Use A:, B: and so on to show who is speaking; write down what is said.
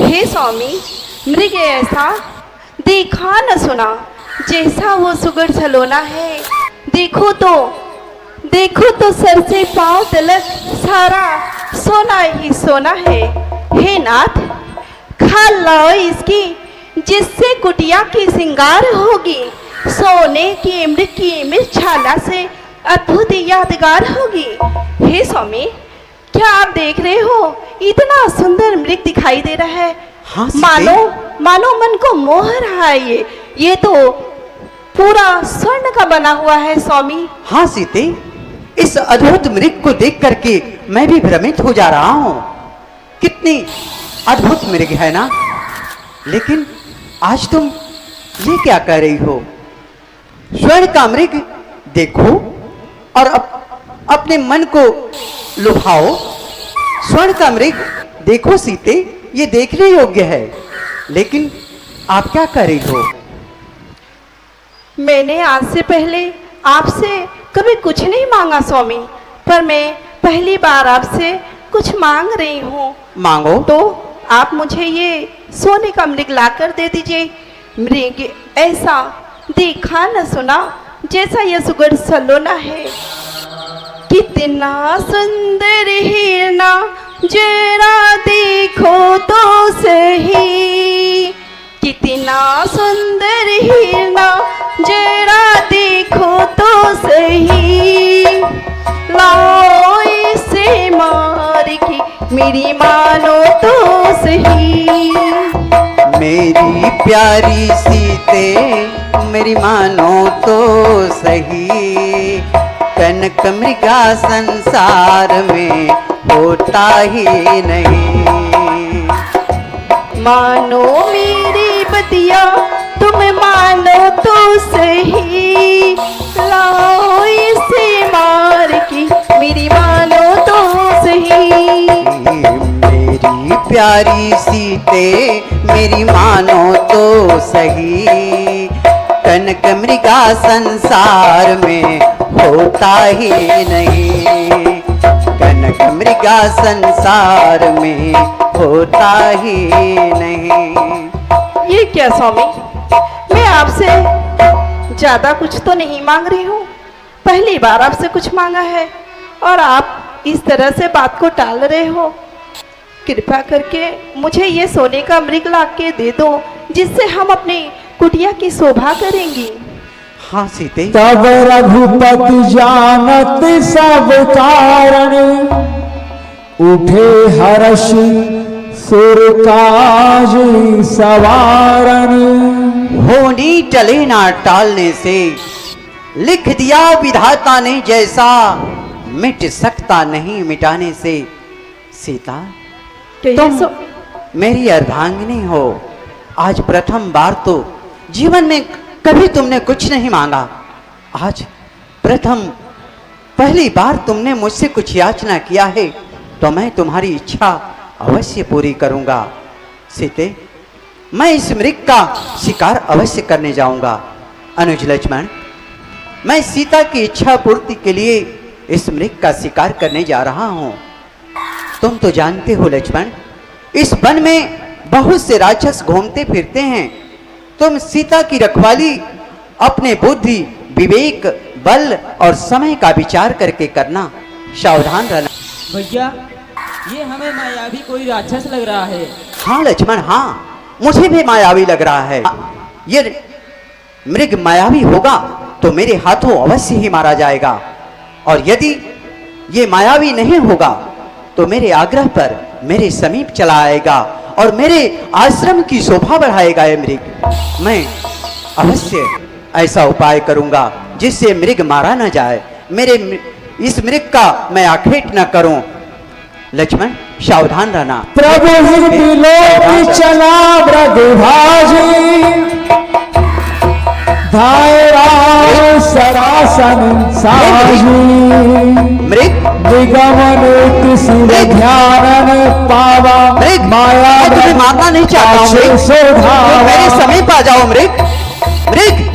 A: हे स्वामी, मृग ऐसा देखा न सुना, जैसा वो सुगढ़ सलोना है। देखो तो सर से पांव तलक सारा सोना ही सोना है। हे नाथ, खा लाओ इसकी, जिससे कुटिया की सिंगार होगी। सोने की मृग की मिर्छाला से अद्भुत यादगार होगी। हे स्वामी, क्या आप देख रहे हो? इतना सुंदर मृग दिखाई दे रहा है।
B: हाँ,
A: मानो मन को मोह रहा है। ये तो पूरा स्वर्ण का बना हुआ है स्वामी।
B: हाँ सीते, इस अद्भुत मृग को देख करके मैं भी भ्रमित हो जा रहा हूँ। कितनी अद्भुत मृग है ना। लेकिन आज तुम ये क्या कह रही हो? स्वर्ण का मृग देखो और अपने मन को लुभाओ। स्वर्ण का मृग देखो सीते, ये देखने योग्य है। लेकिन आप क्या कर रही हो?
A: मैंने आज से पहले आपसे कभी कुछ नहीं मांगा स्वामी, पर मैं पहली बार आपसे कुछ मांग रही हूँ।
B: मांगो।
A: तो आप मुझे ये सोने का मृग लाकर दे दीजिए। मृग ऐसा देखा न सुना, जैसा यह सुगढ़ सलोना है। कितना सुंदर हिरना, जरा देखो तो सही। कितना सुंदर हिरना, जरा देखो तो सही। लाओ इसे मार के मेरी मानो तो सही।
B: मेरी प्यारी सीते मेरी मानो तो सही। कनक मृगा संसार में होता ही नहीं।
A: मानो मेरी बतिया, तुम मानो तो सही। लाओ इसे मार के मेरी मानो तो सही।
B: मेरी प्यारी सीते मेरी मानो तो सही। कनक मृगा संसार में होता ही नहीं। कनक मृगा संसार में होता ही नहीं।
A: ये क्या स्वामी, मैं आपसे ज्यादा कुछ तो नहीं मांग रही हूँ। पहली बार आपसे कुछ मांगा है और आप इस तरह से बात को टाल रहे हो। कृपा करके मुझे ये सोने का मृग ला के दे दो, जिससे हम अपनी कुटिया की शोभा करेंगी।
B: हाँ सीते।
C: तब रघुपति जानत सब कारण, उठे हर्ष सुर काज सवारन।
B: होनी टले ना टालने से, लिख दिया विधाता ने जैसा, मिट सकता नहीं मिटाने से। सीता, तुम मेरी अर्धांगिनी हो। आज प्रथम बार तो जीवन में कभी तुमने कुछ नहीं मांगा। आज पहली बार तुमने मुझसे कुछ याचना किया है, तो मैं तुम्हारी इच्छा अवश्य पूरी करूंगा। सीते, मैं इस मृग का शिकार अवश्य करने जाऊंगा। अनुज लक्ष्मण, मैं सीता की इच्छा पूर्ति के लिए इस मृग का शिकार करने जा रहा हूं। तुम तो जानते हो लक्ष्मण, इस वन में बहुत से राक्षस घूमते फिरते हैं। तुम सीता की रखवाली अपने बुद्धि, विवेक, बल और समय का विचार करके करना। सावधान रहना।
D: भैया, ये हमें मायावी कोई राक्षस लग रहा है।
B: हाँ लक्ष्मण, हाँ मुझे भी मायावी लग रहा है। ये मृग मायावी होगा तो मेरे हाथों अवश्य ही मारा जाएगा, और यदि ये मायावी नहीं होगा तो मेरे आग्रह पर मेरे समीप चला आएगा और मेरे आश्रम की शोभा बढ़ाएगा ये मृग। मैं अवश्य ऐसा उपाय करूंगा जिससे मृग मारा न जाए। इस मृग का मैं आखेट न करूं। लक्ष्मण, सावधान रहना।
C: प्रभु लोक चला ब्रजभाजी, धायरा सरासन साजी।
B: मृग
C: निगमन किसी ध्यान पावा,
B: मृग
C: माया
B: मैं तुम्हें मारना नहीं चाहता हूँ। मृग, मेरे समीप आ जाओ। मृग, मृग